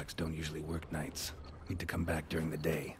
Daleks don't usually work nights. Need to come back during the day.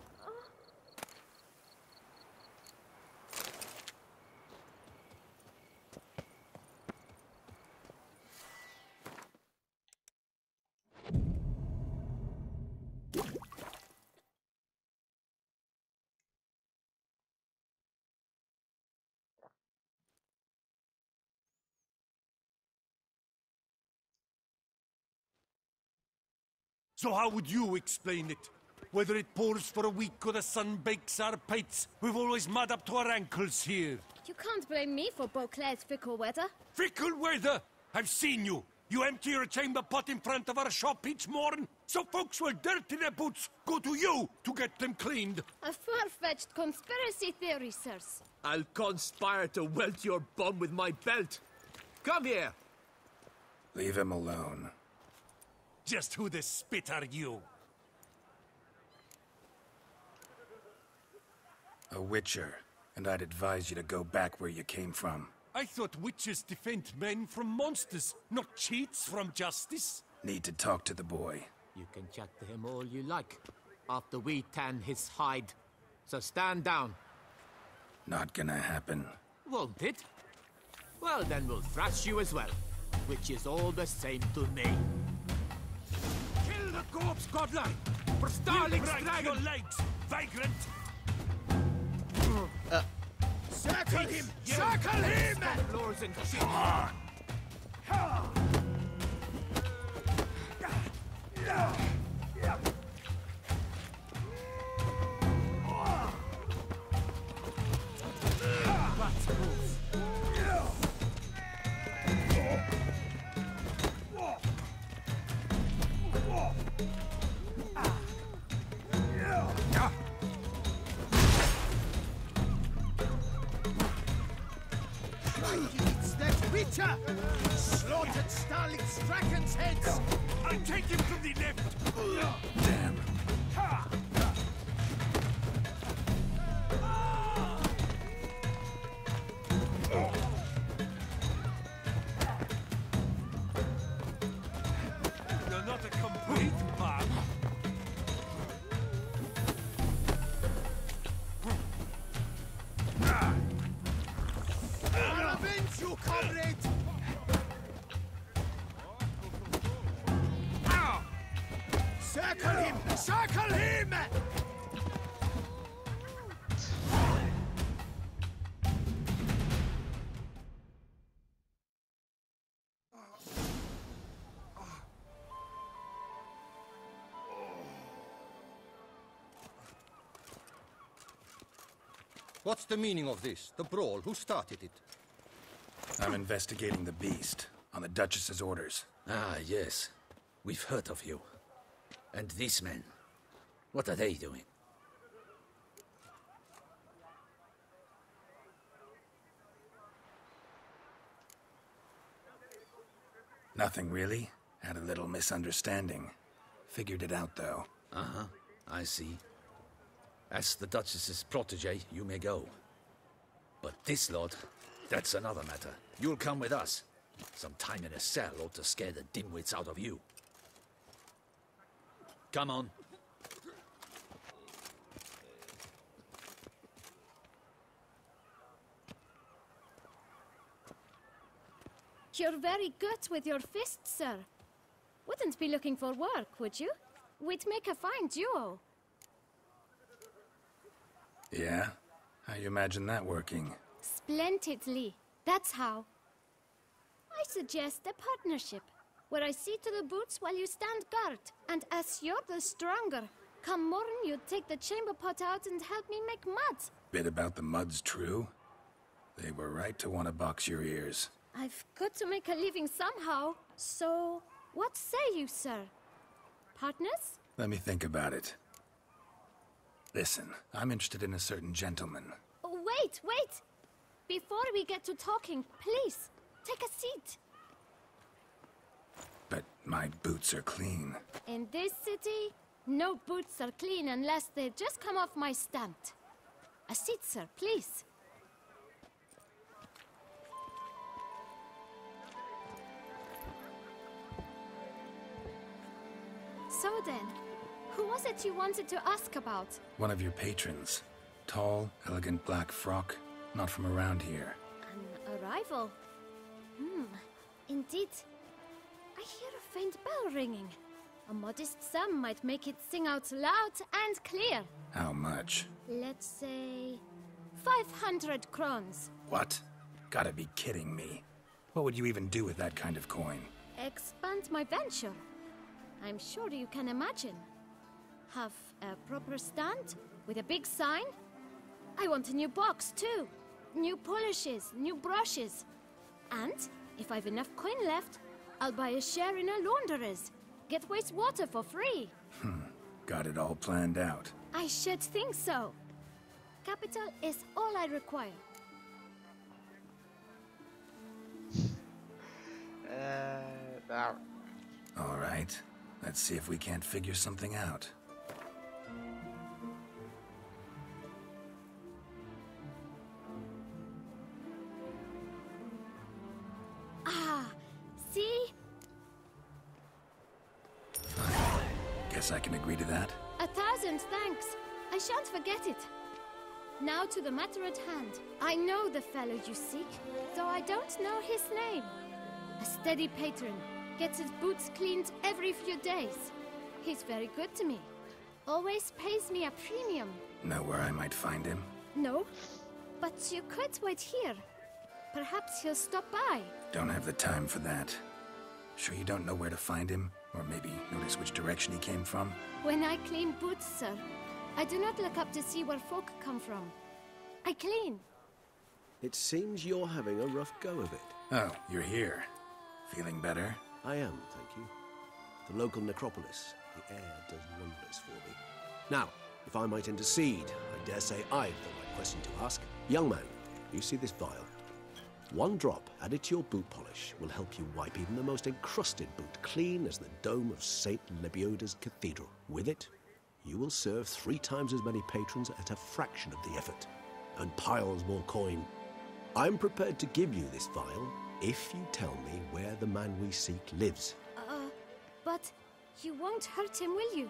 So how would you explain it? Whether it pours for a week or the sun bakes our pates, we've always mud up to our ankles here. You can't blame me for Beauclair's fickle weather. Fickle weather! I've seen you! You empty your chamber pot in front of our shop each morn, so folks will dirty their boots go to you to get them cleaned. A far-fetched conspiracy theory, sirs. I'll conspire to welt your bum with my belt. Come here! Leave him alone. Just who the spit are you? A witcher, and I'd advise you to go back where you came from. I thought witches defend men from monsters, not cheats from justice. Need to talk to the boy. You can chat to him all you like, after we tan his hide. So stand down. Not gonna happen. Won't it? Well, then we'll thrash you as well, which is all the same to me. Kill the corpse, godlike! For Starling's dragon! Your legs, vagrant! Circle him! Circle him! Lords and Come on! It's that witcher! Slaughtered Starling's dragon's heads! I'll take him from the left! Damn. You're not a complete man. I'll avenge you, comrade! Circle him! Circle him! What's the meaning of this? The brawl? Who started it? I'm investigating the beast, on the Duchess's orders. Ah, yes. We've heard of you. And these men, what are they doing? Nothing really. Had a little misunderstanding. Figured it out, though. Uh-huh, I see. As the Duchess's protege, you may go. But this lot, that's another matter. You'll come with us. Some time in a cell ought to scare the dimwits out of you. Come on. You're very good with your fists, sir. Wouldn't be looking for work, would you? We'd make a fine duo. Yeah? How you imagine that working? Splendidly. That's how. I suggest a partnership, where I see to the boots while you stand guard. And as you're the stronger, come morn you take the chamber pot out and help me make mud. Bit about the mud's true? They were right to want to box your ears. I've got to make a living somehow. So, what say you, sir? Partners? Let me think about it. Listen, I'm interested in a certain gentleman. Oh, wait, wait! Before we get to talking, please, take a seat. But my boots are clean. In this city, no boots are clean unless they just come off my stand. A seat, sir, please. So then, who was it you wanted to ask about? One of your patrons. Tall, elegant black frock. Not from around here. An arrival? Indeed. I hear a faint bell ringing. A modest sum might make it sing out loud and clear. How much? Let's say 500 crowns. What? Gotta be kidding me. What would you even do with that kind of coin? Expand my venture. I'm sure you can imagine. Have a proper stand with a big sign. I want a new box too. New polishes, new brushes. And if I've enough coin left, I'll buy a share in a launderer's. Get wastewater for free. Got it all planned out. I should think so. Capital is all I require. All right. Let's see if we can't figure something out. Ah, see? Guess I can agree to that. 1,000 thanks. I shan't forget it. Now to the matter at hand. I know the fellow you seek, though I don't know his name. A steady patron. Gets his boots cleaned every few days. He's very good to me. Always pays me a premium. Know where I might find him? No, but you could wait here. Perhaps he'll stop by. Don't have the time for that. Sure you don't know where to find him? Or maybe notice which direction he came from? When I clean boots, sir, I do not look up to see where folk come from. I clean. It seems you're having a rough go of it. Oh, you're here. Feeling better? I am, thank you. The local necropolis. The air does wonders for me. Now, if I might intercede, I dare say I've the right question to ask. Young man, you see this vial? One drop added to your boot polish will help you wipe even the most encrusted boot clean as the dome of St. Lebioda's Cathedral. With it, you will serve 3 times as many patrons at a fraction of the effort, and piles more coin. I'm prepared to give you this vial if you tell me where the man we seek lives. But you won't hurt him, will you?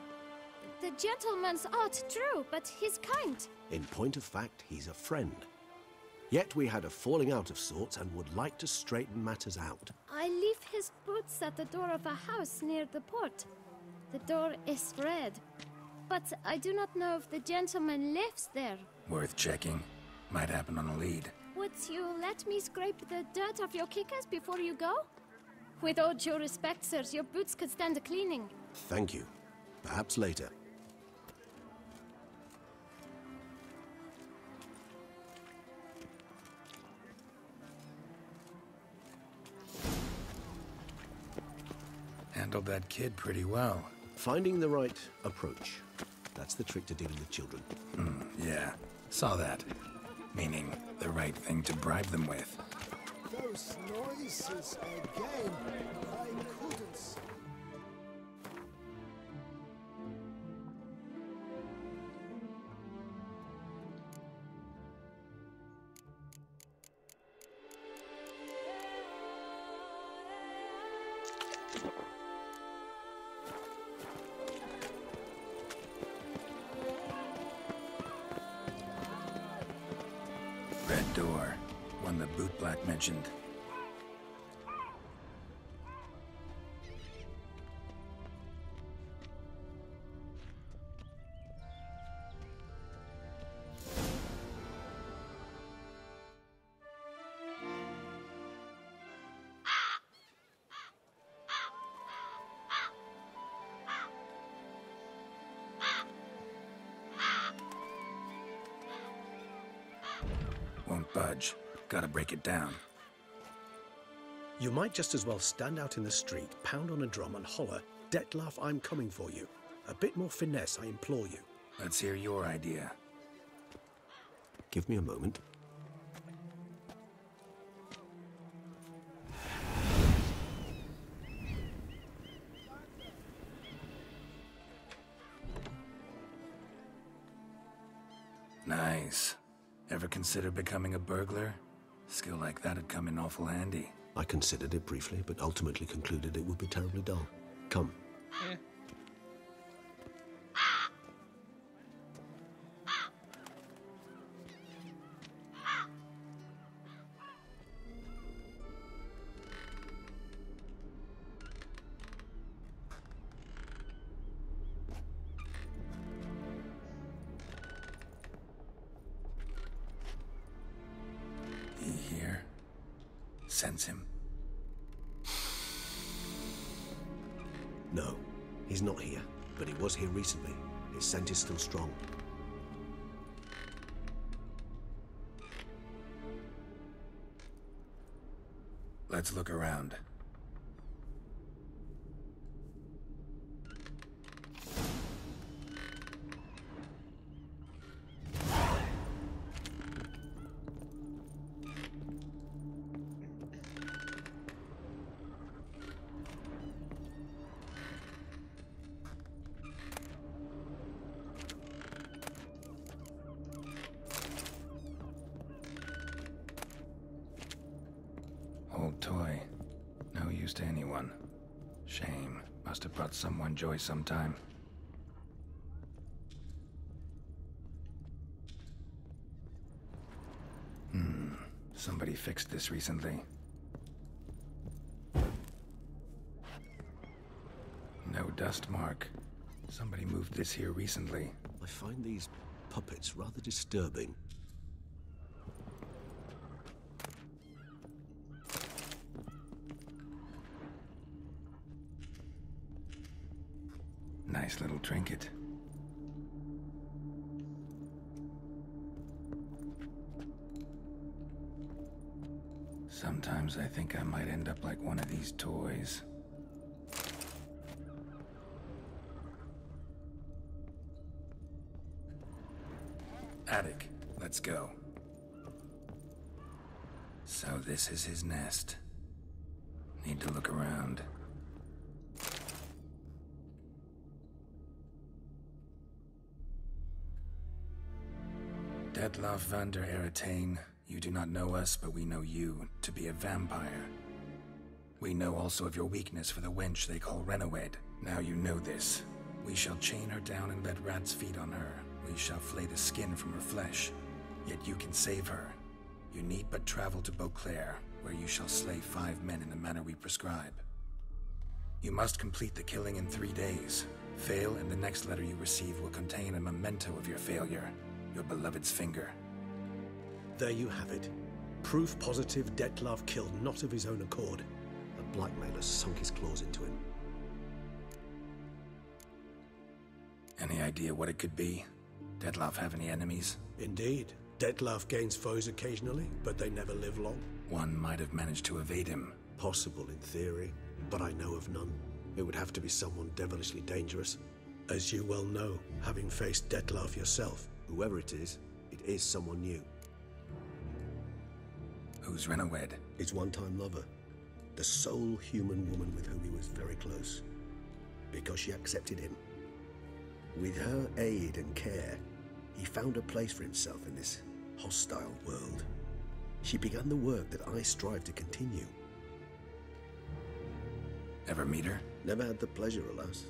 The gentleman's odd, true, but he's kind. In point of fact, he's a friend. Yet we had a falling out of sorts and would like to straighten matters out. I leave his boots at the door of a house near the port. The door is red, but I do not know if the gentleman lives there. Worth checking. Might happen on a lead. Would you let me scrape the dirt off your kickers before you go? With all due respect, sirs, your boots could stand a cleaning. Thank you. Perhaps later. Handled that kid pretty well. Finding the right approach. That's the trick to dealing with children. Yeah, saw that. Meaning, the right thing to bribe them with. Those noises again. I couldn't. Red door. One the bootblack mentioned. Won't budge. Gotta break it down. You might just as well stand out in the street, pound on a drum and holler, "Dettlaff, I'm coming for you." A bit more finesse, I implore you. Let's hear your idea. Give me a moment. Nice. Ever consider becoming a burglar? Skill like that'd come in awful handy. I considered it briefly, but ultimately concluded it would be terribly dull. Come. sense him? No, he's not here, but he was here recently. His scent is still strong. Let's look around. Old toy. No use to anyone. Shame. Must have brought someone joy sometime. Somebody fixed this recently. No dust mark. Somebody moved this here recently. I find these puppets rather disturbing. Nice little trinket. Sometimes I think I might end up like one of these toys. Attic, let's go. So this is his nest. Need to look around. Detlaff van der Eretane, you do not know us, but we know you to be a vampire. We know also of your weakness for the wench they call Renawed. Now you know this. We shall chain her down and let rats feed on her. We shall flay the skin from her flesh. Yet you can save her. You need but travel to Beauclair, where you shall slay 5 men in the manner we prescribe. You must complete the killing in 3 days. Fail, and the next letter you receive will contain a memento of your failure. Your beloved's finger. There you have it. Proof positive Detlaff killed not of his own accord. A blackmailer sunk his claws into him. Any idea what it could be? Detlaff have any enemies? Indeed. Detlaff gains foes occasionally, but they never live long. One might have managed to evade him. Possible in theory, but I know of none. It would have to be someone devilishly dangerous. As you well know, having faced Detlaff yourself. Whoever it is someone new. Who's Renawed? His one-time lover. The sole human woman with whom he was very close. Because she accepted him. With her aid and care, he found a place for himself in this hostile world. She began the work that I strive to continue. Ever meet her? Never had the pleasure, alas.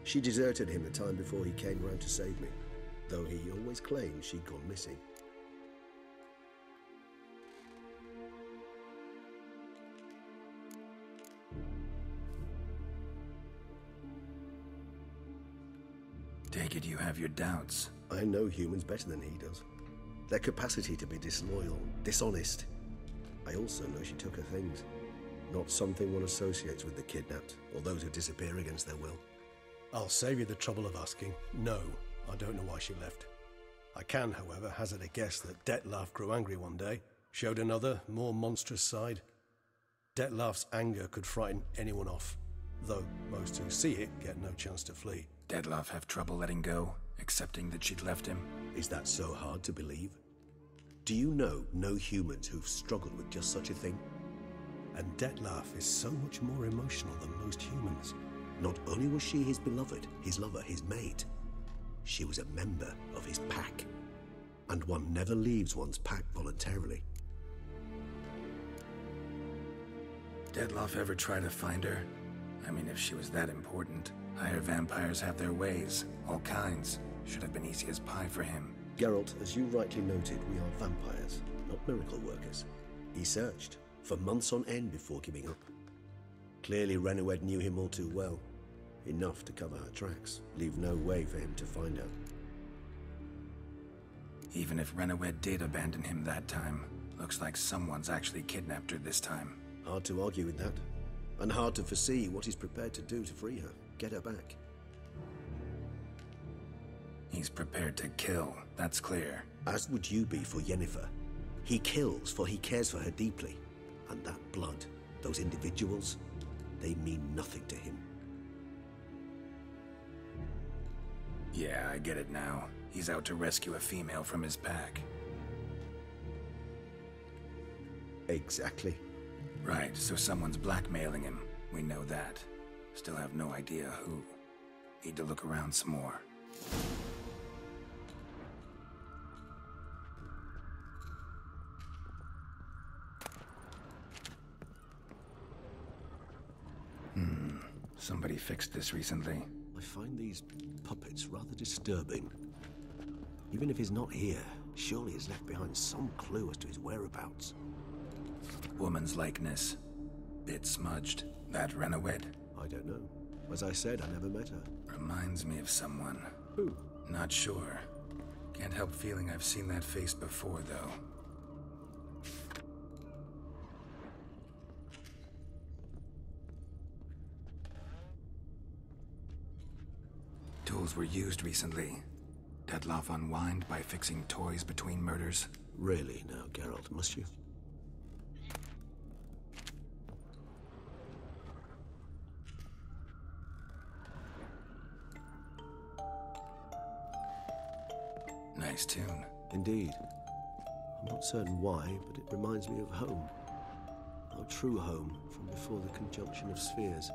She deserted him the time before he came round to save me, though he always claimed she'd gone missing. Take it you have your doubts. I know humans better than he does. Their capacity to be disloyal, dishonest. I also know she took her things. Not something one associates with the kidnapped, or those who disappear against their will. I'll save you the trouble of asking. No, I don't know why she left. I can, however, hazard a guess that Detlaff grew angry one day, showed another, more monstrous side. Detlaff's anger could frighten anyone off, though most who see it get no chance to flee. Detlaff have trouble letting go, accepting that she'd left him? Is that so hard to believe? Do you know no humans who've struggled with just such a thing? And Detlaff is so much more emotional than most humans. Not only was she his beloved, his lover, his mate, she was a member of his pack. And one never leaves one's pack voluntarily. Detlaff ever try to find her? I mean, if she was that important. Higher vampires have their ways, all kinds. Should have been easy as pie for him. Geralt, as you rightly noted, we are vampires, not miracle workers. He searched for months on end before giving up. Clearly Renawed knew him all too well. Enough to cover her tracks, leave no way for him to find her. Even if Renawed did abandon him that time, Looks like someone's actually kidnapped her this time. Hard to argue with that. And hard to foresee what he's prepared to do to free her, get her back. He's prepared to kill, that's clear. As would you be for Yennefer. He kills for he cares for her deeply. And that blood, those individuals, they mean nothing to him. Yeah, I get it now. He's out to rescue a female from his pack. Exactly. Right, so someone's blackmailing him. We know that. Still have no idea who. Need to look around some more. Somebody fixed this recently. I find these puppets rather disturbing. Even if he's not here, surely he's left behind some clue as to his whereabouts. Woman's likeness. Bit smudged. That Renowed? I don't know. As I said, I never met her. Reminds me of someone. Who? Not sure. Can't help feeling I've seen that face before, though. Tools were used recently. Dettlaff unwind by fixing toys between murders. Really now, Geralt, must you? Nice tune. Indeed. I'm not certain why, but it reminds me of home. Our true home from before the conjunction of spheres.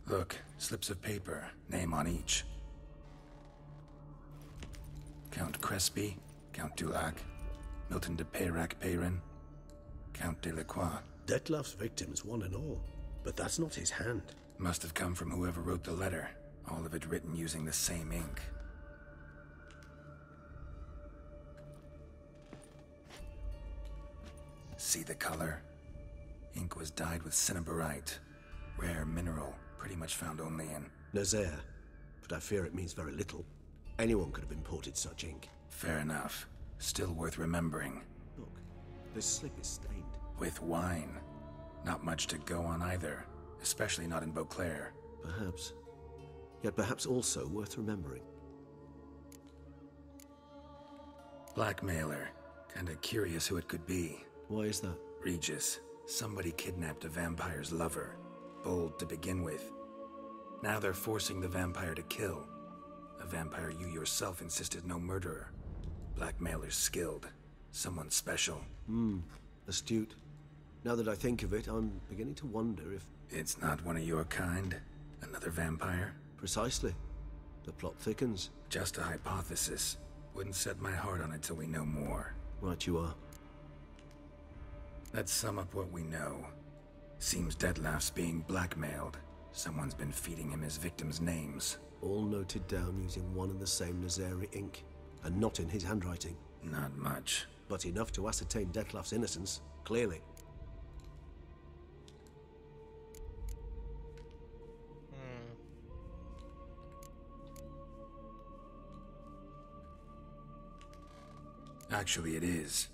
Look, slips of paper, name on each. Count Crespi, Count Dulac, Milton de Peyrac-Peyrin, Count Delacroix. Dettlaff's victims, one and all. But that's not his hand. Must have come from whoever wrote the letter. All of it written using the same ink. See the color? Ink was dyed with cinnabarite. Rare mineral, pretty much found only in Nazaire, but I fear it means very little. Anyone could have imported such ink. Fair enough. Still worth remembering. Look, this slip is stained. With wine. Not much to go on either, especially not in Beauclair. Perhaps. Yet perhaps also worth remembering. Blackmailer. Kinda curious who it could be. Why is that? Regis. Somebody kidnapped a vampire's lover. Bold to begin with. Now they're forcing the vampire to kill. A vampire you yourself insisted no murderer. Blackmailer's skilled. Someone special. Astute. Now that I think of it, I'm beginning to wonder if... It's not one of your kind? Another vampire? Precisely. The plot thickens. Just a hypothesis. Wouldn't set my heart on it till we know more. Right you are. Let's sum up what we know. Seems Dettlaff's being blackmailed. Someone's been feeding him his victims' names. All noted down using one and the same Nazari ink, and not in his handwriting. Not much. But enough to ascertain Dettlaff's innocence, clearly. Actually, it is.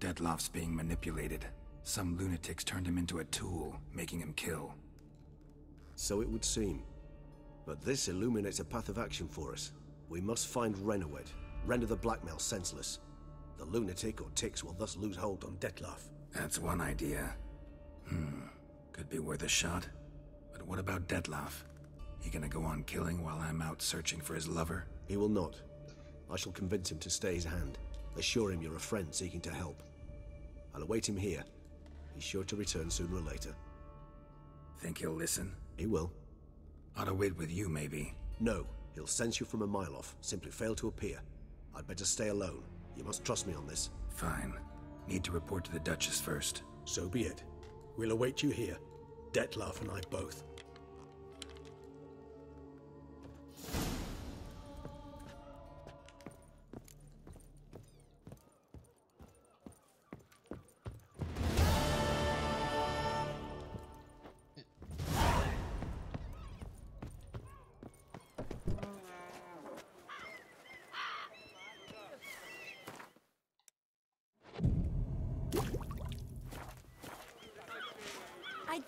Dettlaff's being manipulated. Some lunatics turned him into a tool, making him kill. So it would seem. But this illuminates a path of action for us. We must find Renowed, render the blackmail senseless. The lunatic or ticks will thus lose hold on Dettlaff. That's one idea. Could be worth a shot. But what about Dettlaff? He gonna go on killing while I'm out searching for his lover? He will not. I shall convince him to stay his hand. Assure him you're a friend seeking to help. I'll await him here. He's sure to return sooner or later. Think he'll listen? He will. Ought to wait with you, maybe. No, he'll sense you from a mile off. Simply fail to appear. I'd better stay alone. You must trust me on this. Fine. Need to report to the Duchess first. So be it. We'll await you here. Dettlaff and I both.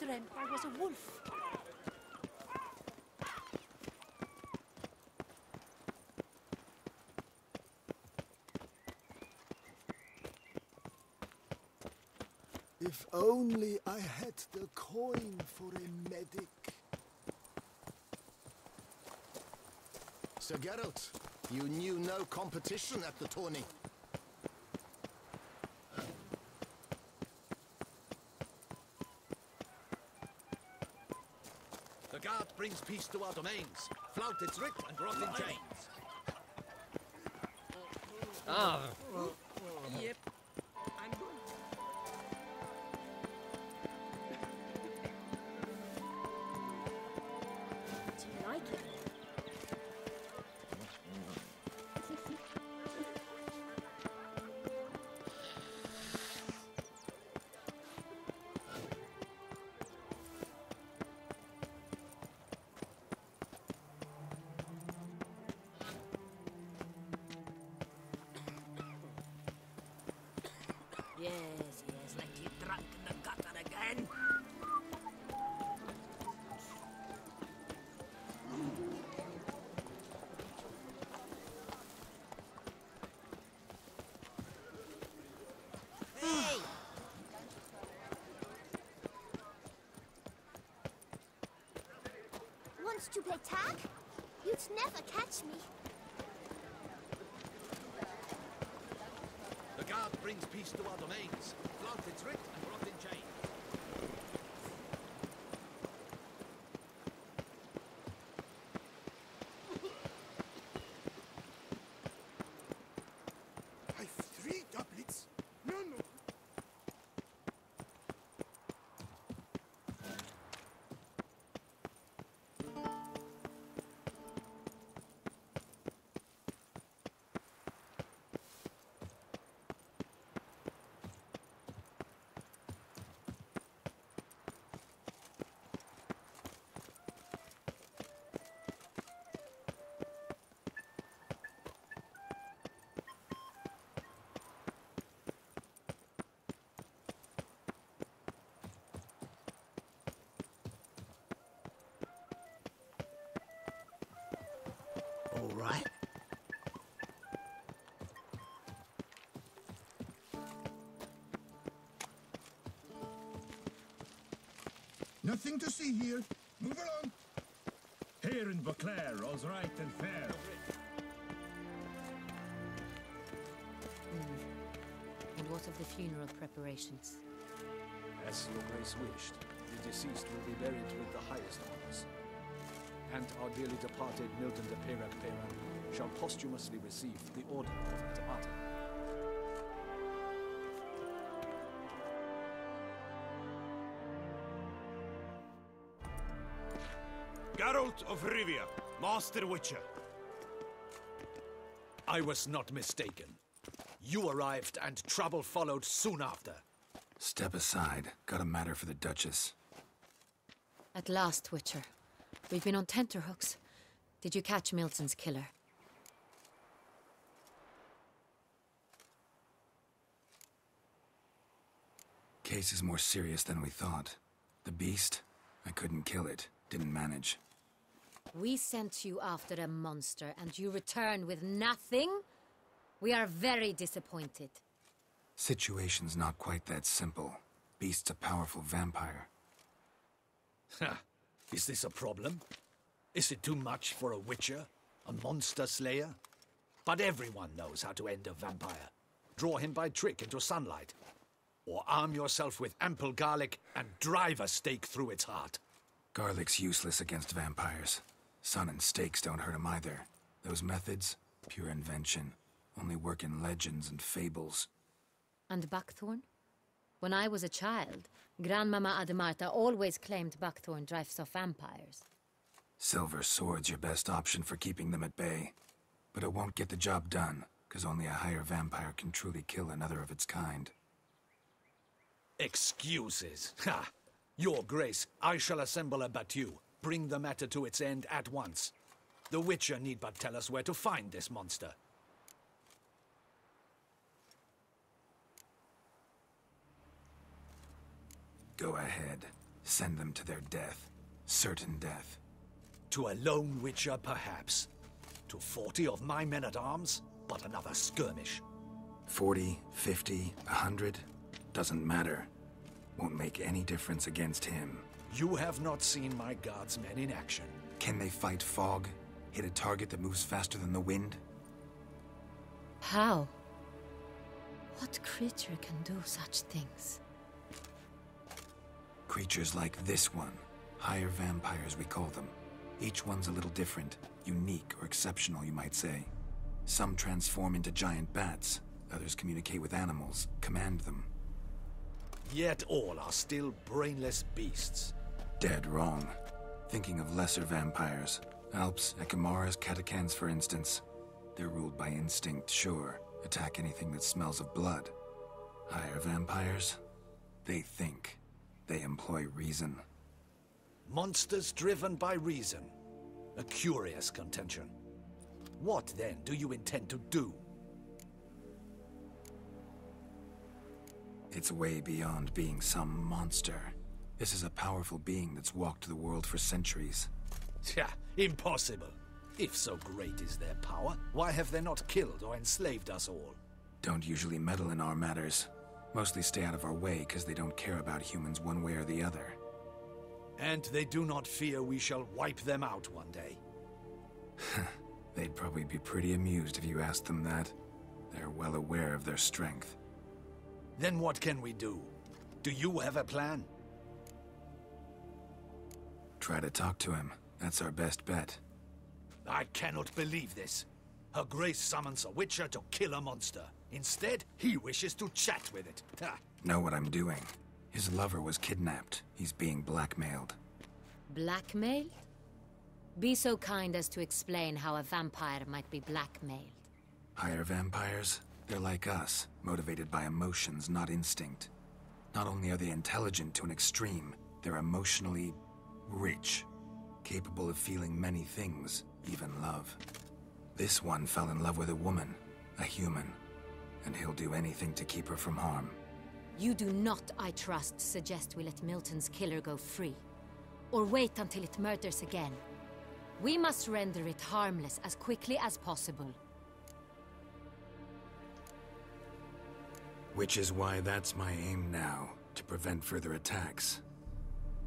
dreamt I was a wolf. If only I had the coin for a medic. Sir Geralt, you knew no competition at the tourney. The guard brings peace to our domains. Flout its writ and brought in chains. Yep. Do you like it? Yes, let you drunk in the gutter again. Hey! Wants to play tag? You'd never catch me. The guard brings peace to our domains. Flout its writ and brought in chains. I've 3 doublets. No. All right. Nothing to see here. Move along. Here in Beauclair, all's right and fair. And what of the funeral preparations? As your grace wished, the deceased will be buried with the highest honors. And our dearly departed Milton de Peyrac shall posthumously receive the Order of Matamata. Geralt of Rivia, Master Witcher. I was not mistaken. You arrived and trouble followed soon after. Step aside. Got a matter for the Duchess. At last, Witcher. We've been on tenterhooks. Did you catch Milton's killer? Case is more serious than we thought. The beast? I couldn't kill it. Didn't manage. We sent you after a monster, and you return with nothing? We are very disappointed. Situation's not quite that simple. Beast's a powerful vampire. Is this a problem? Is it too much for a witcher? A monster slayer? But everyone knows how to end a vampire. Draw him by trick into sunlight. Or arm yourself with ample garlic and drive a stake through its heart. Garlic's useless against vampires. Sun and stakes don't hurt him either. Those methods, pure invention. Only work in legends and fables. And buckthorn? When I was a child, Grandmama Ademarta always claimed buckthorn drives off vampires. Silver sword's your best option for keeping them at bay. But it won't get the job done, because only a higher vampire can truly kill another of its kind. Excuses. Ha! Your Grace, I shall assemble a battue. Bring the matter to its end at once. The Witcher need but tell us where to find this monster. Go ahead. Send them to their death. Certain death. To a lone witcher, perhaps. To 40 of my men-at-arms, but another skirmish. 40, 50, 100, doesn't matter. Won't make any difference against him. You have not seen my guardsmen in action. Can they fight fog? Hit a target that moves faster than the wind? How? What creature can do such things? Creatures like this one. Higher vampires, we call them. Each one's a little different. Unique or exceptional, you might say. Some transform into giant bats. Others communicate with animals, command them. Yet all are still brainless beasts. Dead wrong. Thinking of lesser vampires. Alps, Ekamaras, Catacans, for instance. They're ruled by instinct, sure. Attack anything that smells of blood. Higher vampires? They think. They employ reason. Monsters driven by reason. A curious contention. What, then, do you intend to do? It's way beyond being some monster. This is a powerful being that's walked the world for centuries. Tja, impossible. If so great is their power, why have they not killed or enslaved us all? Don't usually meddle in our matters. Mostly stay out of our way because they don't care about humans one way or the other. And they do not fear we shall wipe them out one day. They'd probably be pretty amused if you asked them that. They're well aware of their strength. Then what can we do? Do you have a plan? Try to talk to him. That's our best bet. I cannot believe this. Her Grace summons a witcher to kill a monster. Instead, he wishes to chat with it. Ha. Know what I'm doing. His lover was kidnapped. He's being blackmailed. Blackmailed? Be so kind as to explain how a vampire might be blackmailed. Higher vampires? They're like us, motivated by emotions, not instinct. Not only are they intelligent to an extreme, they're emotionally rich, capable of feeling many things, even love. This one fell in love with a woman, a human, and he'll do anything to keep her from harm. You do not, I trust, suggest we let Milton's killer go free, or wait until it murders again. We must render it harmless as quickly as possible. Which is why that's my aim now, to prevent further attacks.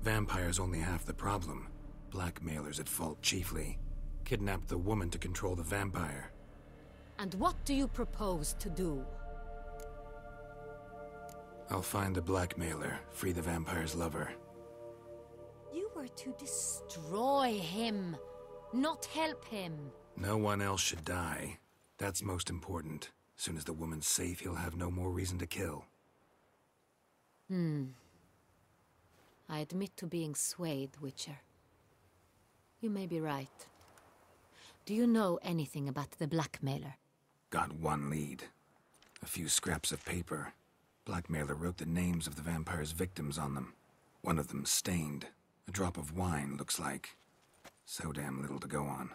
Vampires only half the problem. Blackmailers at fault chiefly. Kidnapped the woman to control the vampire. And what do you propose to do? I'll find the blackmailer, free the vampire's lover. You were to destroy him, not help him. No one else should die. That's most important. Soon as the woman's safe, he'll have no more reason to kill. I admit to being swayed, Witcher. You may be right. Do you know anything about the blackmailer? Got one lead. A few scraps of paper. Blackmailer wrote the names of the vampire's victims on them. One of them stained. A drop of wine, looks like. So damn little to go on.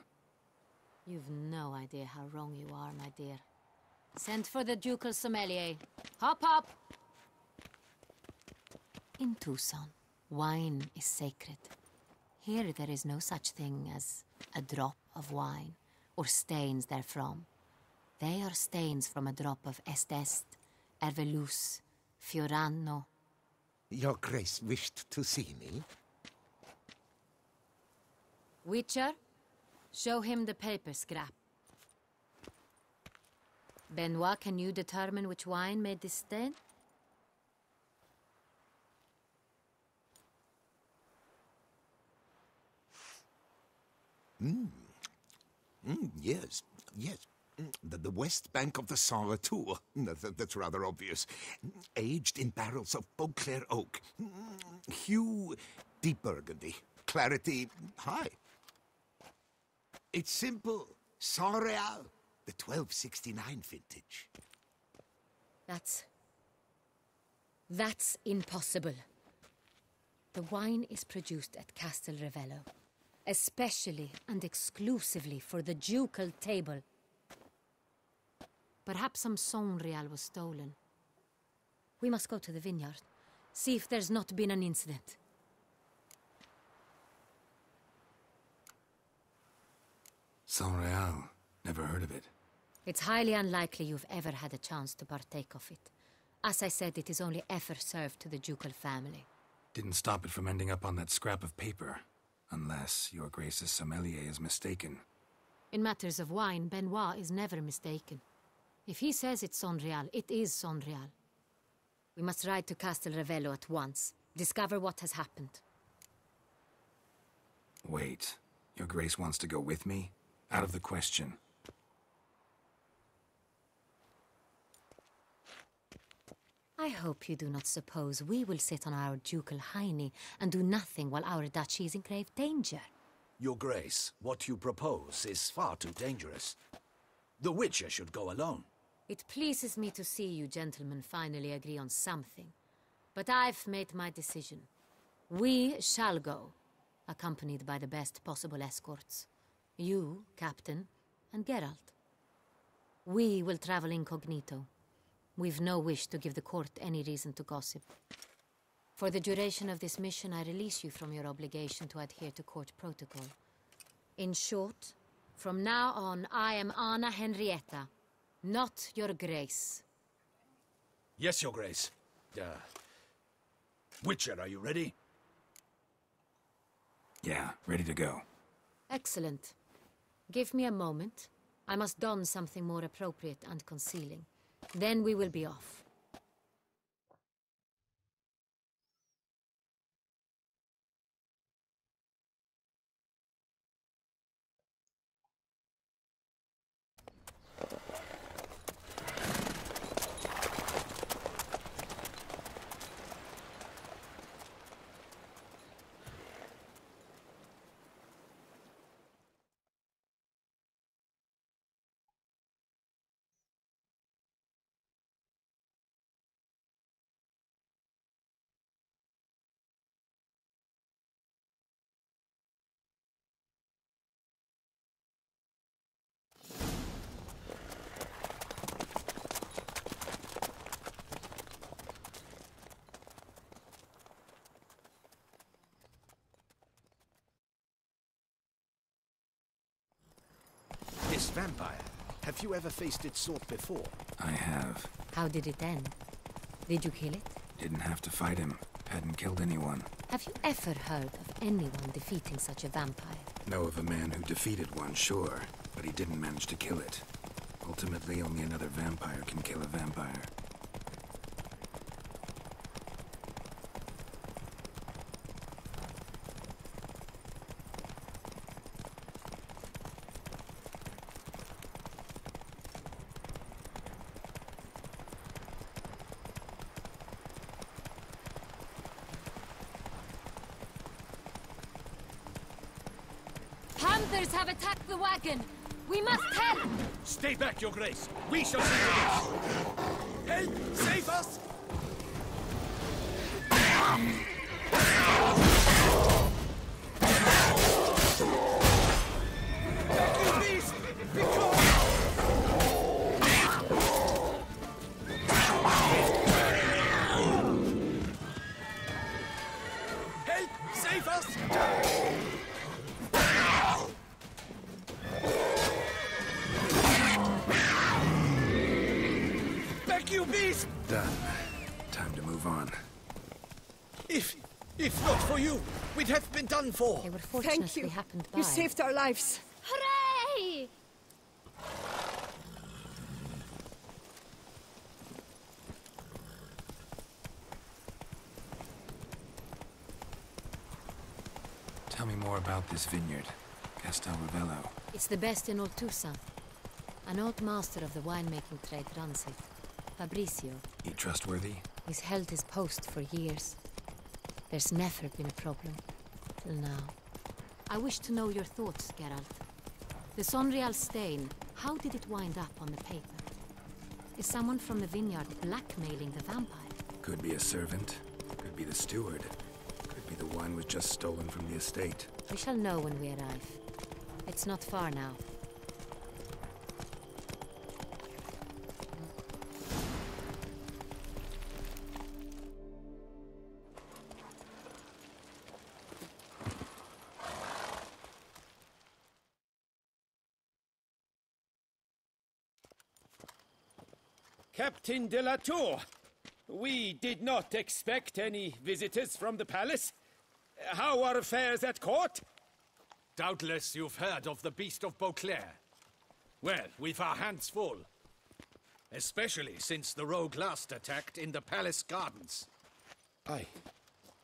You've no idea how wrong you are, my dear. Send for the ducal sommelier. Hop, hop! In Tucson, wine is sacred. Here there is no such thing as a drop of wine, or stains therefrom. They are stains from a drop of Est, Ervelus, Fiorano. Your Grace wished to see me? Witcher, show him the paper scrap. Benoit, can you determine which wine made this stain? Yes, yes. The west bank of the Sarre Tour. That's rather obvious. Aged in barrels of Beauclair oak. Hue, deep burgundy. Clarity, high. It's simple. Saint-Réal, the 1269 vintage. That's impossible. The wine is produced at Castel Ravello, especially and exclusively for the ducal table. Perhaps some Saint-Réal was stolen. We must go to the vineyard, see if there's not been an incident. Saint-Réal. Never heard of it. It's highly unlikely you've ever had a chance to partake of it. As I said, it is only ever served to the ducal family. Didn't stop it from ending up on that scrap of paper. Unless your Grace's sommelier is mistaken. In matters of wine, Benoit is never mistaken. If he says it's Saint-Réal, it is Saint-Réal. We must ride to Castel Ravello at once. Discover what has happened. Wait. Your Grace wants to go with me? Out of the question. I hope you do not suppose we will sit on our ducal hiney and do nothing while our duchy is in grave danger. Your Grace, what you propose is far too dangerous. The Witcher should go alone. It pleases me to see you gentlemen finally agree on something. But I've made my decision. We shall go, accompanied by the best possible escorts. You, Captain, and Geralt. We will travel incognito. We've no wish to give the court any reason to gossip. For the duration of this mission, I release you from your obligation to adhere to court protocol. In short, from now on, I am Anna Henrietta, not your Grace. Yes, Your Grace. Witcher, are you ready? Yeah, ready to go. Excellent. Give me a moment. I must don something more appropriate and concealing. Then we will be off. This vampire, have you ever faced its sort before? I have. How did it end? Did you kill it? Didn't have to fight him. Hadn't killed anyone. Have you ever heard of anyone defeating such a vampire? Know of a man who defeated one, sure. But he didn't manage to kill it. Ultimately, only another vampire can kill a vampire. Panthers have attacked the wagon! We must help! Stay back, Your Grace! We shall see to this! Help! Save us! Please! Help! Save us! You beast! Done. Time to move on. If not for you, we'd have been done for. They were fortunate we happened by. You saved our lives. Hooray! Tell me more about this vineyard, Castel Ravello. It's the best in Toussaint. An old master of the winemaking trade runs it. Fabricio. He trustworthy? He's held his post for years. There's never been a problem. Till now. I wish to know your thoughts, Geralt. The Saint-Réal stain, how did it wind up on the paper? Is someone from the vineyard blackmailing the vampire? Could be a servant. Could be the steward. Could be the wine was just stolen from the estate. We shall know when we arrive. It's not far now. Captain de la Tour, we did not expect any visitors from the palace. How are affairs at court? Doubtless you've heard of the Beast of Beauclair. Well, we've our hands full. Especially since the rogue last attacked in the palace gardens. I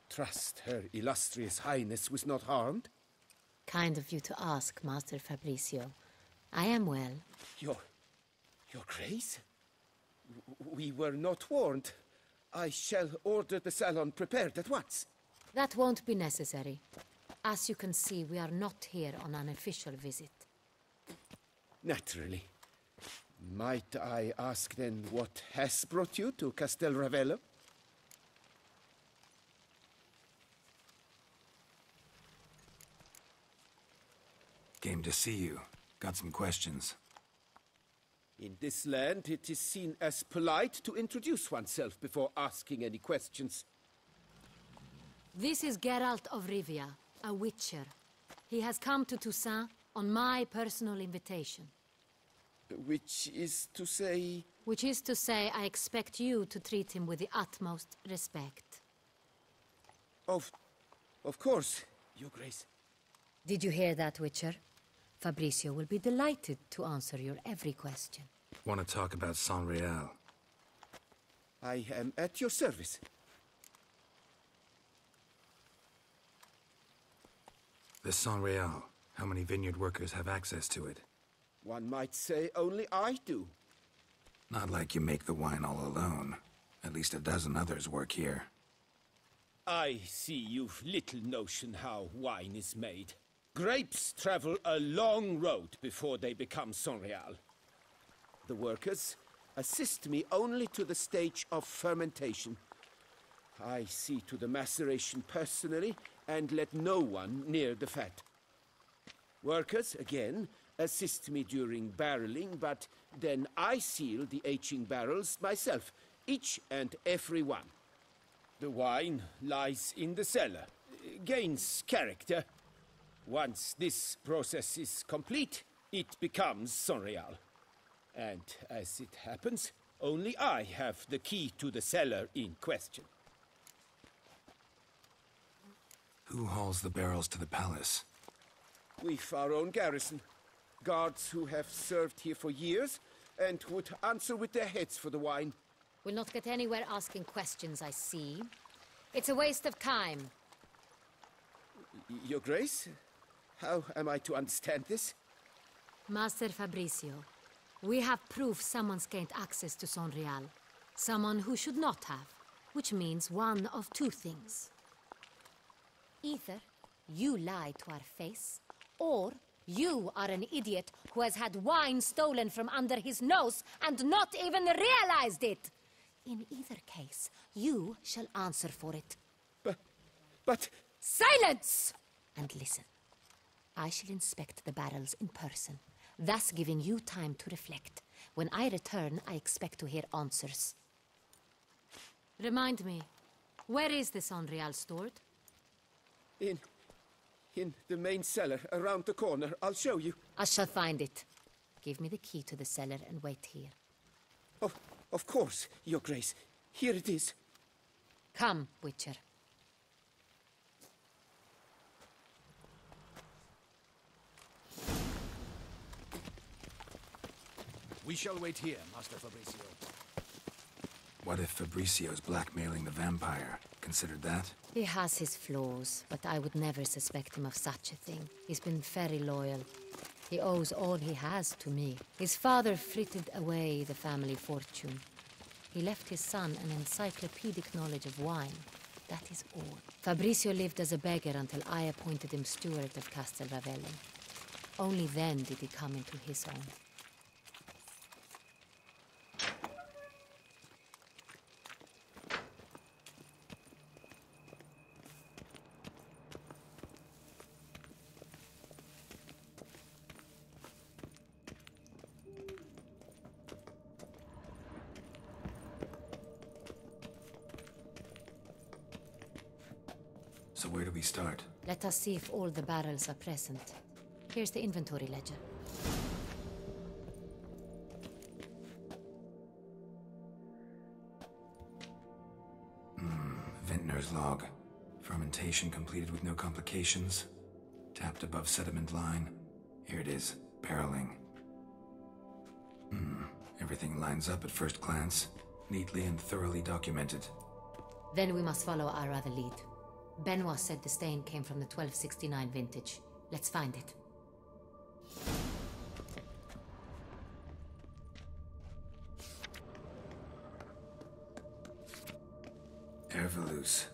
trust Her Illustrious Highness was not harmed? Kind of you to ask, Master Fabricio. I am well. Your Grace? We were not warned. I shall order the salon prepared at once. That won't be necessary. As you can see, we are not here on an official visit. Naturally. Might I ask then what has brought you to Castel Ravello? Came to see you. Got some questions. In this land, it is seen as polite to introduce oneself before asking any questions. This is Geralt of Rivia, a witcher. He has come to Toussaint on my personal invitation. Which is to say... Which is to say, I expect you to treat him with the utmost respect. Of course, Your Grace. Did you hear that, Witcher? Fabricio will be delighted to answer your every question. Want to talk about San Real? I am at your service. The San Real. How many vineyard workers have access to it? One might say only I do. Not like you make the wine all alone. At least a dozen others work here. I see you've little notion how wine is made. Grapes travel a long road before they become San Real. The workers assist me only to the stage of fermentation. I see to the maceration personally and let no one near the fat. Workers, again, assist me during barreling, but then I seal the aging barrels myself, each and every one. The wine lies in the cellar, gains character. Once this process is complete, it becomes San Real. And as it happens, only I have the key to the cellar in question. Who hauls the barrels to the palace? We've our own garrison. Guards who have served here for years and would answer with their heads for the wine. We'll not get anywhere asking questions, I see. It's a waste of time. Your Grace? How am I to understand this? Master Fabricio, we have proof someone's gained access to San Real. Someone who should not have, which means one of two things. Either you lied to our face, or you are an idiot who has had wine stolen from under his nose and not even realized it. In either case, you shall answer for it. But... Silence! And listen. I shall inspect the barrels in person, thus giving you time to reflect. When I return, I expect to hear answers. Remind me, where is the San Real stored? In the main cellar, around the corner. I'll show you. I shall find it. Give me the key to the cellar and wait here. Of course, Your Grace. Here it is. Come, Witcher. We shall wait here, Master Fabricio. What if Fabricio's blackmailing the vampire? Considered that? He has his flaws, but I would never suspect him of such a thing. He's been very loyal. He owes all he has to me. His father frittered away the family fortune. He left his son an encyclopedic knowledge of wine. That is all. Fabricio lived as a beggar until I appointed him steward of Castel Ravello. Only then did he come into his own. So where do we start? Let us see if all the barrels are present. Here's the inventory ledger. Vintner's log. Fermentation completed with no complications. Tapped above sediment line. Here it is. Barreling. Everything lines up at first glance. Neatly and thoroughly documented. Then we must follow our other lead. Benoit said the stain came from the 1269 vintage. Let's find it. Herveloos.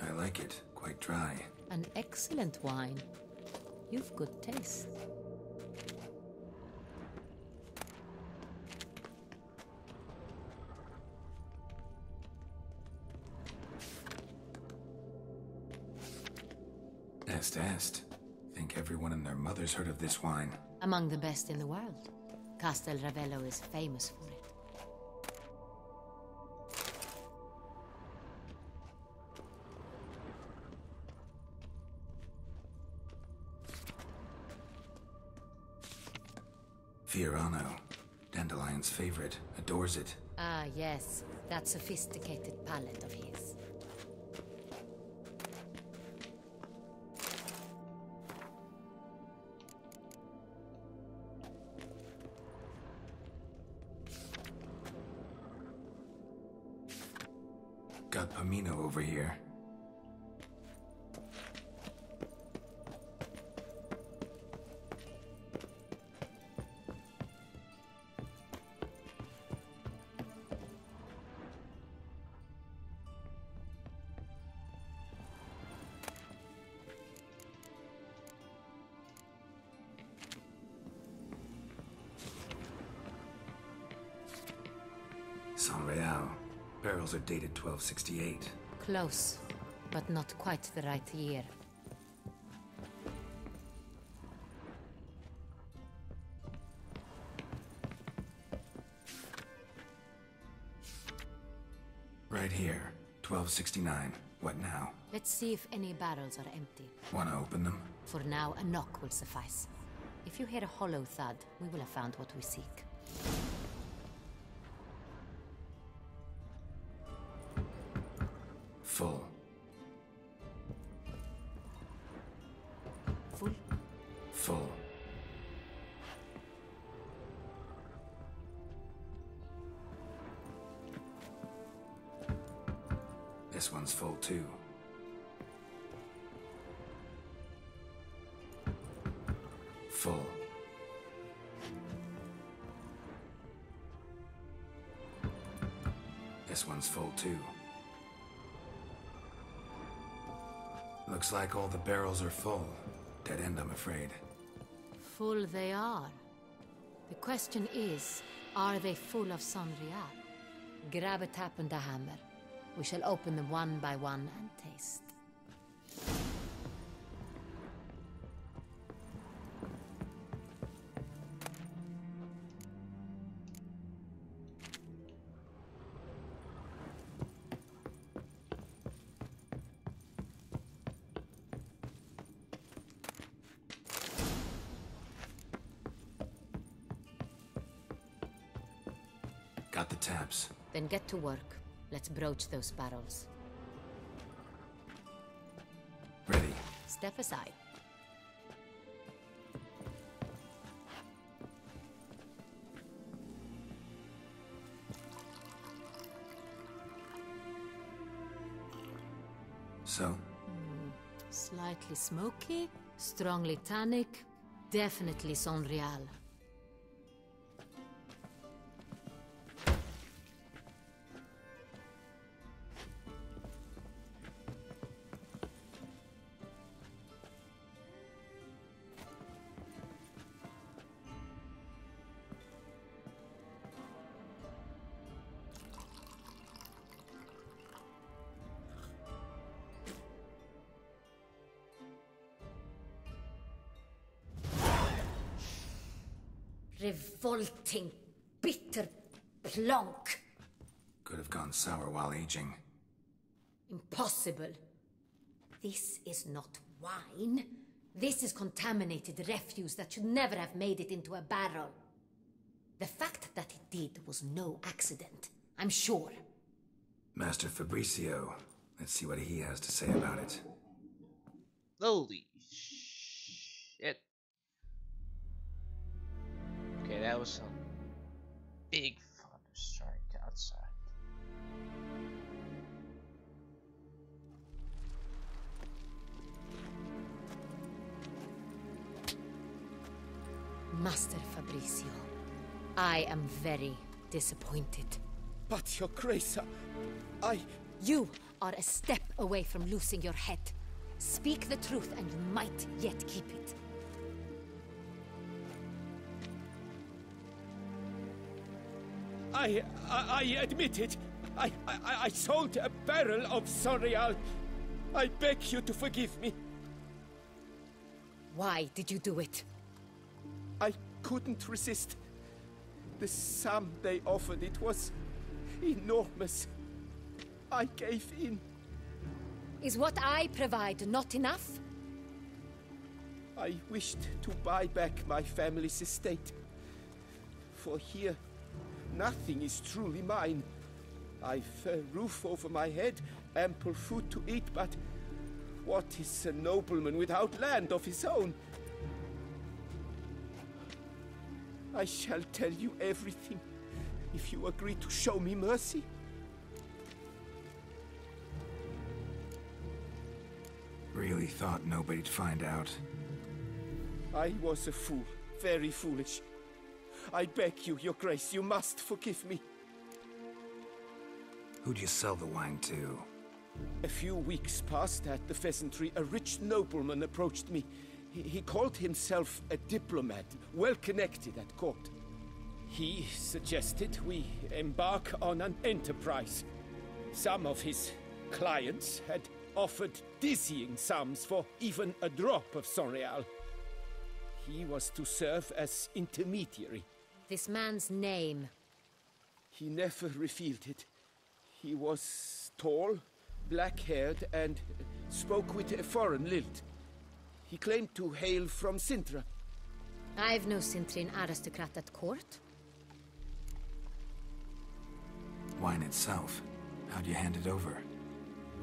I like it. Quite dry. An excellent wine. You've good taste. Est. Think everyone and their mother's heard of this wine. Among the best in the world. Castel Ravello is famous for it. Fiorano. Dandelion's favorite. Adores it. Ah, yes. That sophisticated palate of his. Got Pomino over here. Saint-Réal. Barrels are dated 1268. Close, but not quite the right year. Right here. 1269. What now? Let's see if any barrels are empty. Wanna open them? For now, a knock will suffice. If you hear a hollow thud, we will have found what we seek. Full. Full? Full. This one's full too. Full. This one's full too. Looks like all the barrels are full. Dead end, I'm afraid. Full they are. The question is, are they full of Saint-Réal? Grab a tap and a hammer. We shall open them one by one and taste. Got the taps. Then get to work. Let's broach those barrels. Ready. Step aside. So? Slightly smoky, strongly tannic, definitely Saint-Réal. Revolting, bitter plonk. Could have gone sour while aging. Impossible. This is not wine. This is contaminated refuse that should never have made it into a barrel. The fact that it did was no accident, I'm sure. Master Fabricio, Let's see what he has to say about it. Holy shit. Okay, that was some big thunderstrike outside. Master Fabrizio, I am very disappointed. But, Your Grace, You are a step away from losing your head. Speak the truth and you might yet keep it. I admit it. I sold a barrel of Sonreal. I beg you to forgive me. Why did you do it? I couldn't resist. The sum they offered, it was enormous. I gave in. Is what I provide not enough? I wished to buy back my family's estate. For here, nothing is truly mine. I've a roof over my head, ample food to eat, but what is a nobleman without land of his own? I shall tell you everything, if you agree to show me mercy. Really thought nobody'd find out. I was a fool, very foolish. I beg you, Your Grace, you must forgive me. Who'd you sell the wine to? A few weeks past at the Pheasantry, a rich nobleman approached me. He called himself a diplomat, well connected at court. He suggested we embark on an enterprise. Some of his clients had offered dizzying sums for even a drop of Sonreal. He was to serve as intermediary. This man's name? He never revealed it. He was tall, black-haired, and spoke with a foreign lilt. He claimed to hail from Sintra. I've no Sintrian aristocrat at court. Wine itself. How'd you hand it over?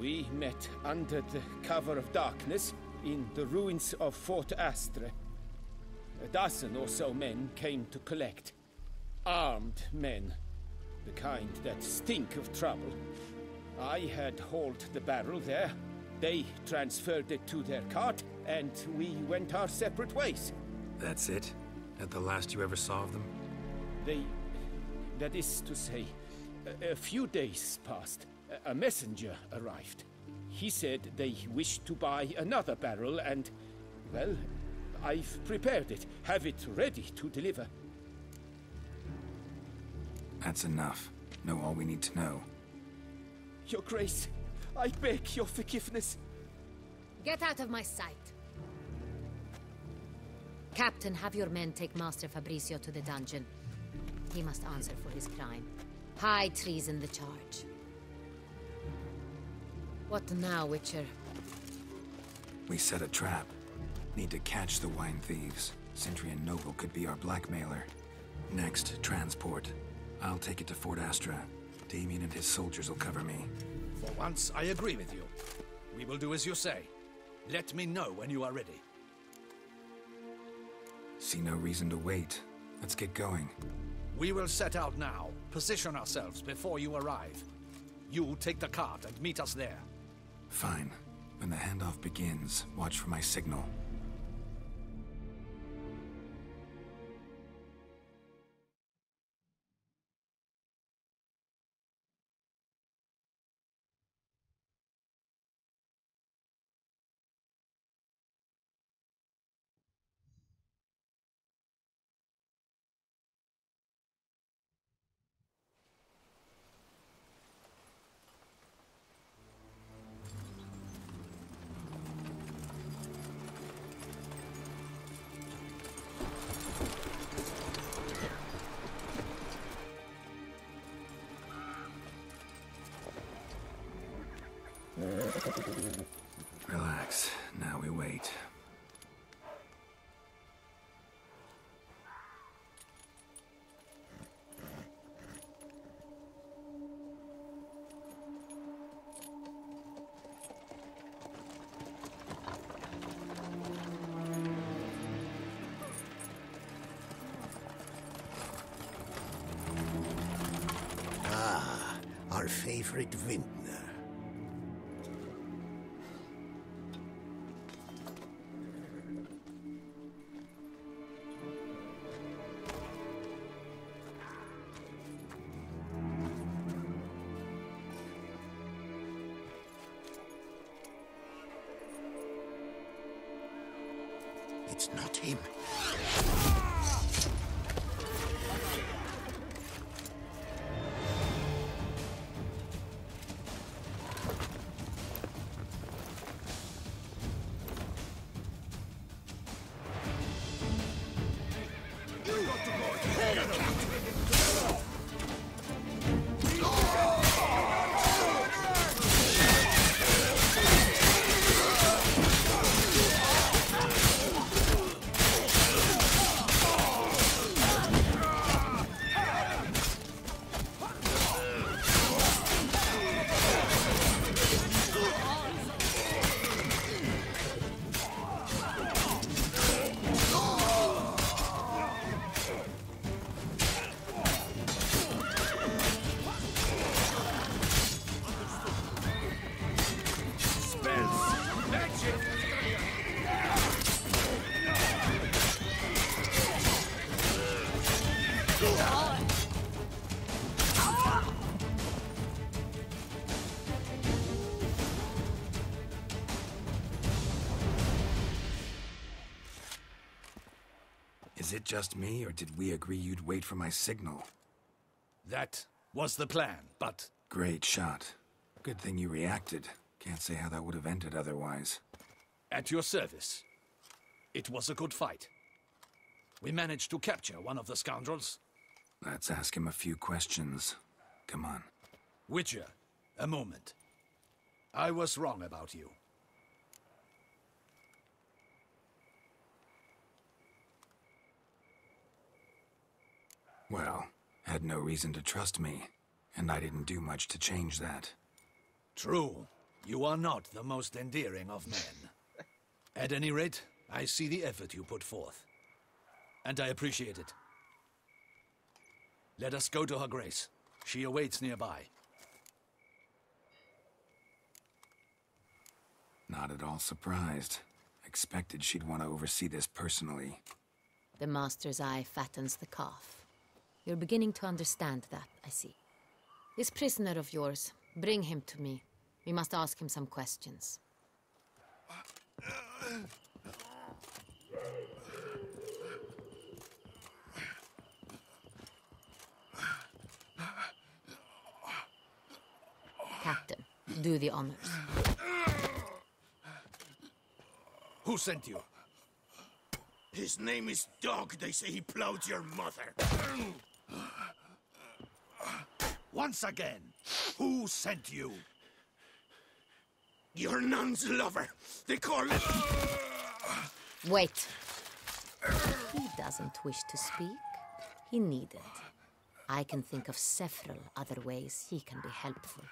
We met under the cover of darkness in the ruins of Fort Astre. A dozen or so men came to collect. Armed men. The kind that stink of trouble. I had hauled the barrel there. They transferred it to their cart, and we went our separate ways. That's it? At the last you ever saw of them? That is to say, a few days passed. A messenger arrived. He said they wished to buy another barrel and, well, I've prepared it. Have it ready to deliver. That's enough. Know all we need to know. Your Grace, I beg your forgiveness. Get out of my sight. Captain, have your men take Master Fabrizio to the dungeon. He must answer for his crime. High treason the charge. What now, Witcher? We set a trap. Need to catch the wine thieves. Sintrian Noble could be our blackmailer. Next, transport. I'll take it to Fort Astra. Damien and his soldiers will cover me. For once, I agree with you. We will do as you say. Let me know when you are ready. See no reason to wait. Let's get going. We will set out now. Position ourselves before you arrive. You take the cart and meet us there. Fine. When the handoff begins, watch for my signal. our favorite vintner. It's not him. Is it just me, or did we agree you'd wait for my signal? That was the plan, but... Great shot. Good thing you reacted. Can't say how that would have ended otherwise. At your service. It was a good fight. We managed to capture one of the scoundrels. Let's ask him a few questions. Come on. Witcher, a moment. I was wrong about you. Well, had no reason to trust me, and I didn't do much to change that. True. You are not the most endearing of men. At any rate, I see the effort you put forth. And I appreciate it. Let us go to Her Grace. She awaits nearby. Not at all surprised. Expected she'd want to oversee this personally. The Master's eye fattens the calf. You're beginning to understand that, I see. This prisoner of yours, bring him to me. We must ask him some questions. Captain, do the honors. Who sent you? His name is Dog. They say he plowed your mother. Once again, who sent you? Your nun's lover. They call it... Wait. He doesn't wish to speak. He needn't. I can think of several other ways he can be helpful.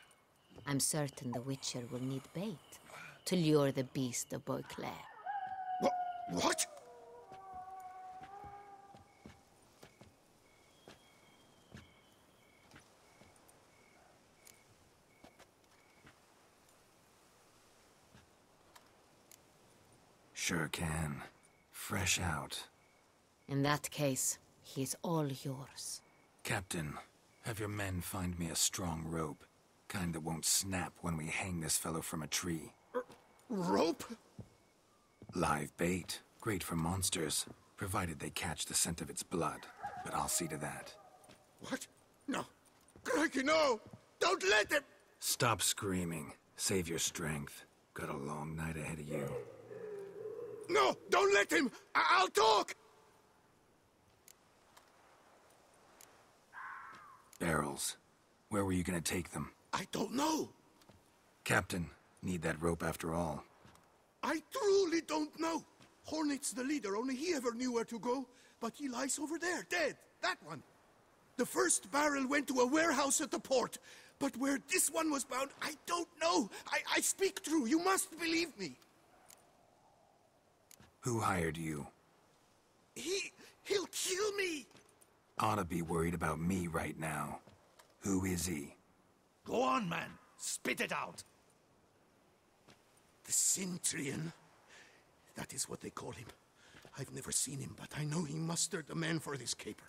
I'm certain the Witcher will need bait to lure the beast of Beauclair. What? Sure can. Fresh out. In that case, he's all yours. Captain, have your men find me a strong rope. Kind that won't snap when we hang this fellow from a tree. Rope? Live bait. Great for monsters, provided they catch the scent of its blood. But I'll see to that. What? No. Crikey, no! Don't let him! Stop screaming. Save your strength. Got a long night ahead of you. No! Don't let him! I'll talk! Barrels. Where were you gonna take them? I don't know. Captain, need that rope after all. I truly don't know. Hornet's the leader, only he ever knew where to go. But he lies over there, dead. That one. The first barrel went to a warehouse at the port. But where this one was bound, I don't know. I speak true. You must believe me. Who hired you? He'll kill me. Ought to be worried about me right now. Who is he? Go on, man. Spit it out. The Cintrian. That is what they call him. I've never seen him, but I know he mustered the men for this caper.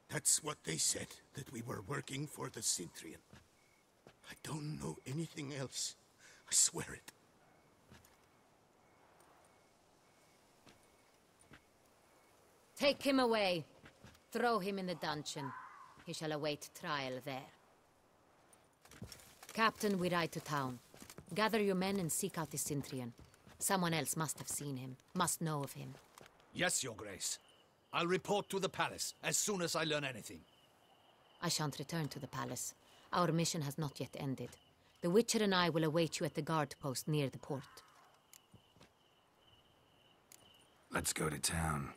That's what they said, that we were working for the Cintrian. I don't know anything else. I swear it. Take him away. Throw him in the dungeon. He shall await trial there. Captain, we ride to town. Gather your men and seek out the Cintrian. Someone else must have seen him, must know of him. Yes, Your Grace. I'll report to the palace as soon as I learn anything. I shan't return to the palace. Our mission has not yet ended. The Witcher and I will await you at the guard post near the port. Let's go to town.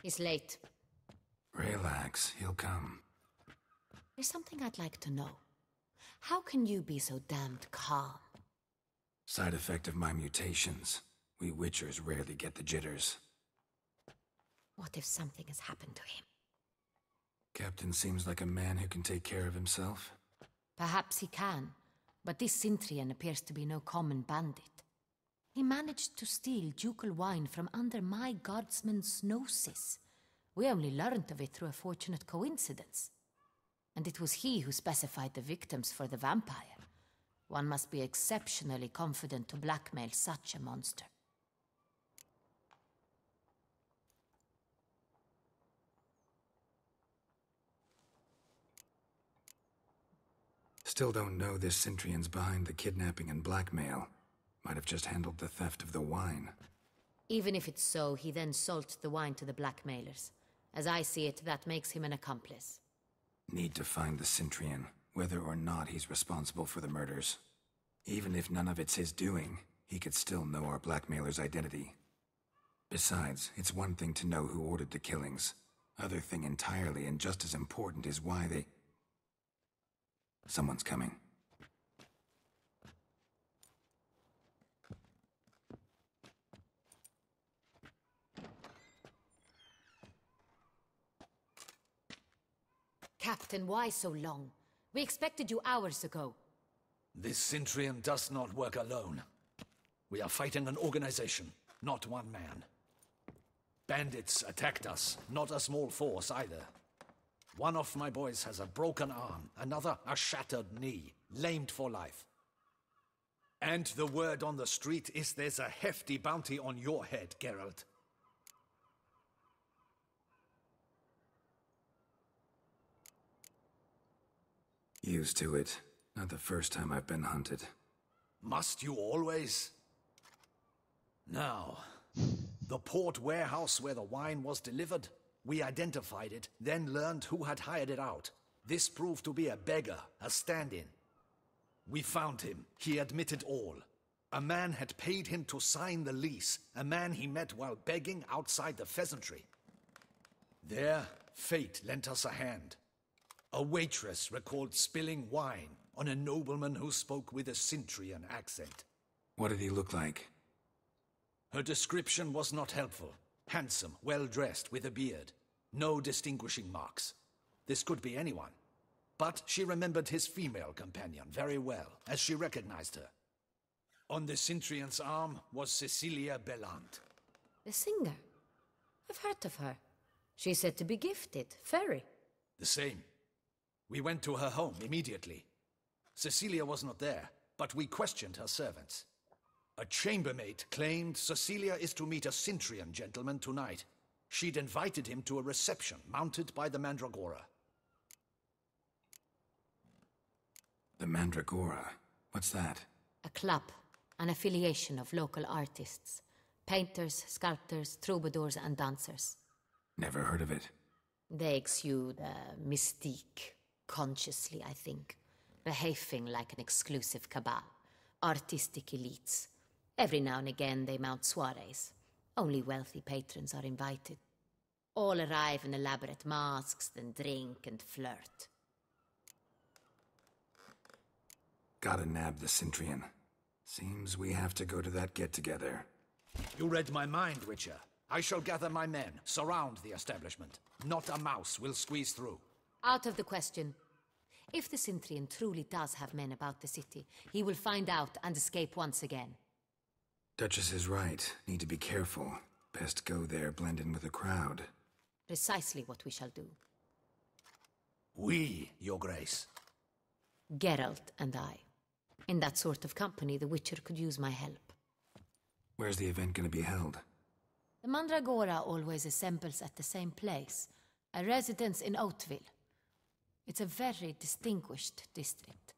He's late. Relax, he'll come. There's something I'd like to know. How can you be so damned calm? Side effect of my mutations. We Witchers rarely get the jitters. What if something has happened to him? Captain seems like a man who can take care of himself. Perhaps he can, but this Cintrian appears to be no common bandit. He managed to steal ducal wine from under my guardsman's noses. We only learned of it through a fortunate coincidence. And it was he who specified the victims for the vampire. One must be exceptionally confident to blackmail such a monster. Still don't know this Cintrian's behind the kidnapping and blackmail. Might have just handled the theft of the wine. Even if it's so, he then sold the wine to the blackmailers. As I see it, that makes him an accomplice. Need to find the Cintrian, whether or not he's responsible for the murders. Even if none of it's his doing, he could still know our blackmailer's identity. Besides, it's one thing to know who ordered the killings. Other thing entirely, and just as important, is why they... Someone's coming. Captain, why so long? We expected you hours ago. This Cintrian does not work alone. We are fighting an organization, not one man. Bandits attacked us, not a small force either. One of my boys has a broken arm, another a shattered knee, lamed for life. And the word on the street is there's a hefty bounty on your head, Geralt. Used to it. Not the first time I've been hunted. Must you always? Now, the port warehouse where the wine was delivered, we identified it, then learned who had hired it out. This proved to be a beggar, a stand-in. We found him. He admitted all. A man had paid him to sign the lease, a man he met while begging outside the pheasantry. There, fate lent us a hand. A waitress recalled spilling wine on a nobleman who spoke with a Cintrian accent. What did he look like? Her description was not helpful. Handsome, well-dressed, with a beard. No distinguishing marks. This could be anyone. But she remembered his female companion very well, as she recognized her. On the Cintrian's arm was Cecilia Bellant. The singer? I've heard of her. She's said to be gifted, fairy. The same. We went to her home immediately. Cecilia was not there, but we questioned her servants. A chambermaid claimed Cecilia is to meet a Cintrian gentleman tonight. She'd invited him to a reception mounted by the Mandragora. The Mandragora? What's that? A club, an affiliation of local artists. Painters, sculptors, troubadours and dancers. Never heard of it. They exude a mystique, consciously, I think, behaving like an exclusive cabal, artistic elites. Every now and again they mount soirees. Only wealthy patrons are invited. All arrive in elaborate masks, then drink and flirt. Gotta nab the Cintrian. Seems we have to go to that get-together. You read my mind, Witcher. I shall gather my men, surround the establishment. Not a mouse will squeeze through. Out of the question. If the Cintrian truly does have men about the city, he will find out and escape once again. Duchess is right. Need to be careful. Best go there, blend in with the crowd. Precisely what we shall do. We, Your Grace. Geralt and I. In that sort of company, the Witcher could use my help. Where's the event gonna be held? The Mandragora always assembles at the same place, a residence in Oatville. It's a very distinguished district.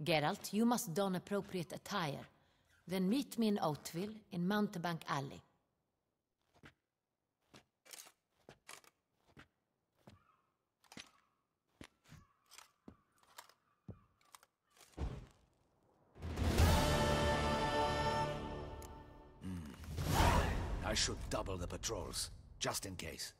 Geralt, you must don appropriate attire. Then meet me in Oatville, in Mountebank Alley. I should double the patrols, just in case.